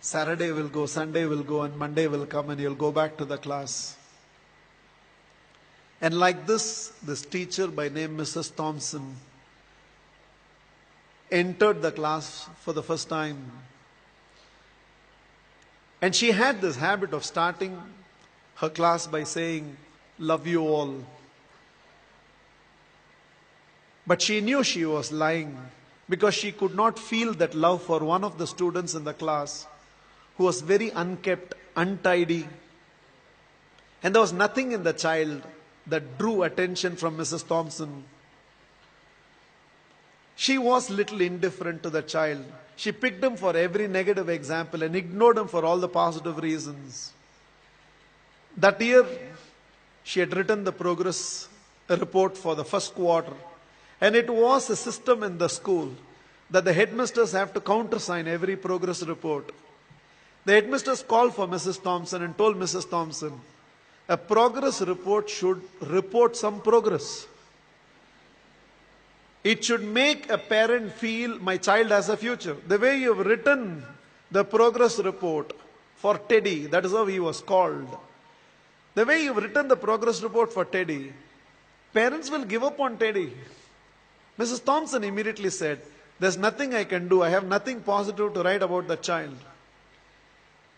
Saturday will go, Sunday will go, and Monday will come, and you'll go back to the class. And like this teacher by name Mrs. Thompson entered the class for the first time. And she had this habit of starting her class by saying, "Love you all." But she knew she was lying because she could not feel that love for one of the students in the class who was very unkept, untidy. And there was nothing in the child that drew attention from Mrs. Thompson. She was little indifferent to the child. She picked him for every negative example and ignored him for all the positive reasons. That year, she had written the progress report for the first quarter. And it was a system in the school that the headmasters have to countersign every progress report. The headmasters called for Mrs. Thompson and told Mrs. Thompson, a progress report should report some progress. It should make a parent feel my child has a future. The way you've written the progress report for Teddy, that is how he was called. The way you've written the progress report for Teddy, parents will give up on Teddy. Mrs. Thompson immediately said, there's nothing I can do. I have nothing positive to write about the child.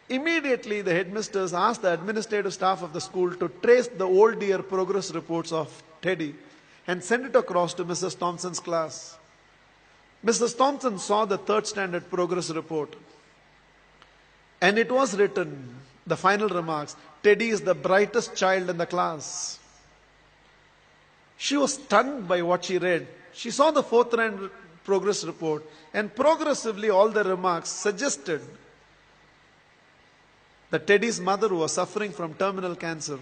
Immediately, the headmasters asked the administrative staff of the school to trace the old year progress reports of Teddy and send it across to Mrs. Thompson's class. Mrs. Thompson saw the third standard progress report. And it was written, the final remarks, Teddy is the brightest child in the class. She was stunned by what she read. She saw the fourth round progress report, and progressively all the remarks suggested that Teddy's mother was suffering from terminal cancer.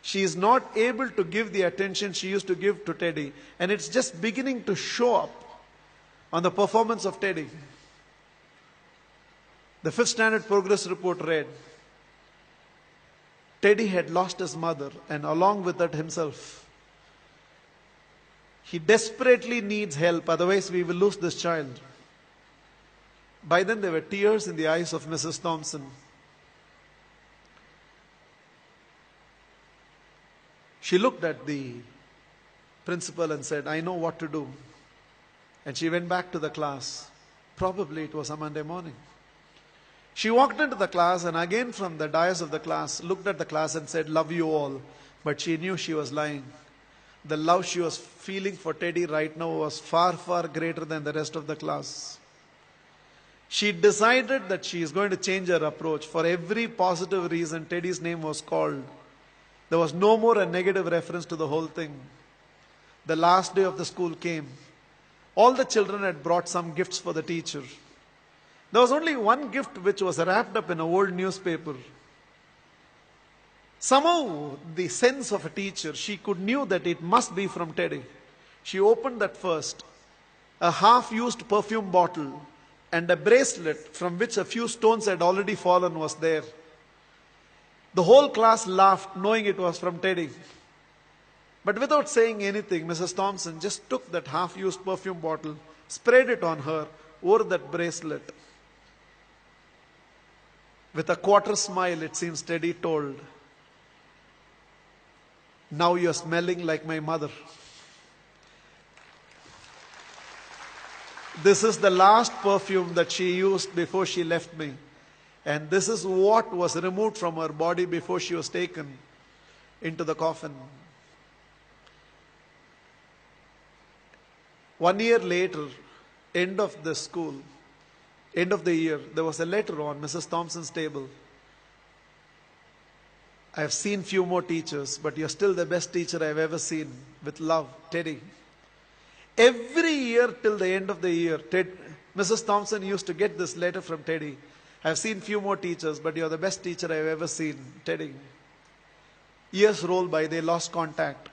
She is not able to give the attention she used to give to Teddy, and it's just beginning to show up on the performance of Teddy. The fifth standard progress report read, Teddy had lost his mother and along with that himself. He desperately needs help, otherwise we will lose this child. By then there were tears in the eyes of Mrs. Thompson. She looked at the principal and said, I know what to do. And she went back to the class. Probably it was a Monday morning. She walked into the class and again from the dais of the class, looked at the class and said, love you all. But she knew she was lying. The love she was feeling for Teddy right now was far, far greater than the rest of the class. She decided that she is going to change her approach. For every positive reason, Teddy's name was called. There was no more a negative reference to the whole thing. The last day of the school came. All the children had brought some gifts for the teacher. There was only one gift which was wrapped up in an old newspaper. Somehow, the sense of a teacher, she knew that it must be from Teddy. She opened that first. A half-used perfume bottle and a bracelet from which a few stones had already fallen was there. The whole class laughed, knowing it was from Teddy. But without saying anything, Mrs. Thompson just took that half-used perfume bottle, sprayed it on her, wore that bracelet. With a quarter smile, it seems Teddy told, now you're smelling like my mother. This is the last perfume that she used before she left me. And this is what was removed from her body before she was taken into the coffin. 1 year later, end of the school, end of the year, there was a letter on Mrs. Thompson's table. I have seen few more teachers, but you're still the best teacher I've ever seen. With love, Teddy. Every year till the end of the year, Mrs. Thompson used to get this letter from Teddy. I've seen few more teachers, but you're the best teacher I've ever seen, Teddy. Years rolled by, they lost contact.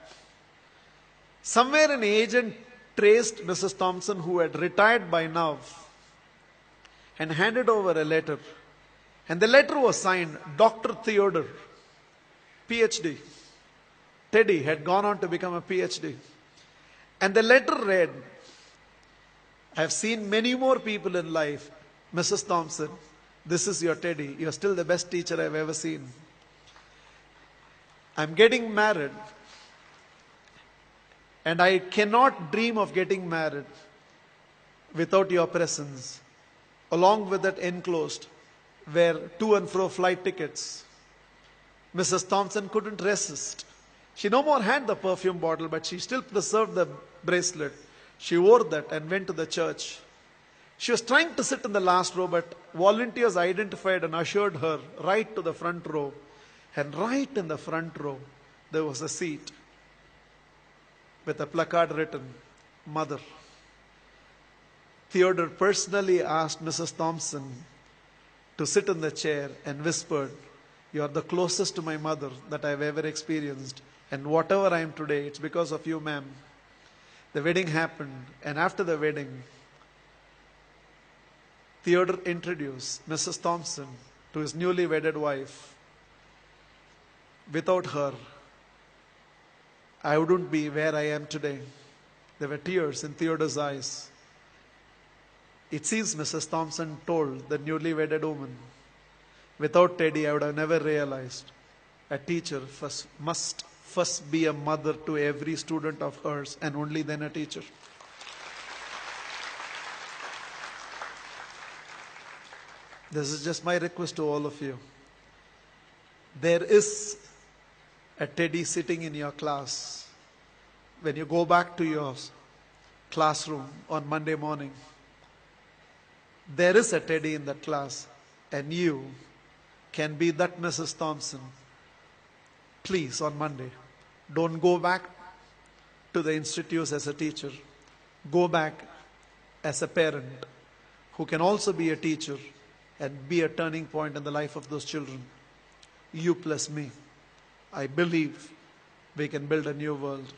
Somewhere an agent traced Mrs. Thompson, who had retired by now, and handed over a letter. And the letter was signed, Dr. Theodore, PhD. Teddy had gone on to become a PhD. And the letter read, I have seen many more people in life, Mrs. Thompson, this is your Teddy. You're still the best teacher I've ever seen. I'm getting married, and I cannot dream of getting married without your presence. Along with that enclosed were to and fro flight tickets. Mrs. Thompson couldn't resist. She no more had the perfume bottle, but she still preserved the bracelet. She wore that and went to the church. She was trying to sit in the last row, but volunteers identified and ushered her right to the front row. And right in the front row, there was a seat with a placard written, Mother. Theodore personally asked Mrs. Thompson to sit in the chair and whispered, "You are the closest to my mother that I've ever experienced. And whatever I am today, it's because of you, ma'am." The wedding happened, and after the wedding, Theodore introduced Mrs. Thompson to his newly wedded wife. Without her, I wouldn't be where I am today. There were tears in Theodore's eyes. It seems Mrs. Thompson told the newly wedded woman, "Without Teddy, I would have never realized a teacher must first be a mother to every student of hers, and only then a teacher." This is just my request to all of you. There is a Teddy sitting in your class. When you go back to your classroom on Monday morning, there is a Teddy in that class, and you can be that Mrs. Thompson. Please, on Monday, don't go back to the institutes as a teacher. Go back as a parent who can also be a teacher and be a turning point in the life of those children. You plus me. I believe we can build a new world.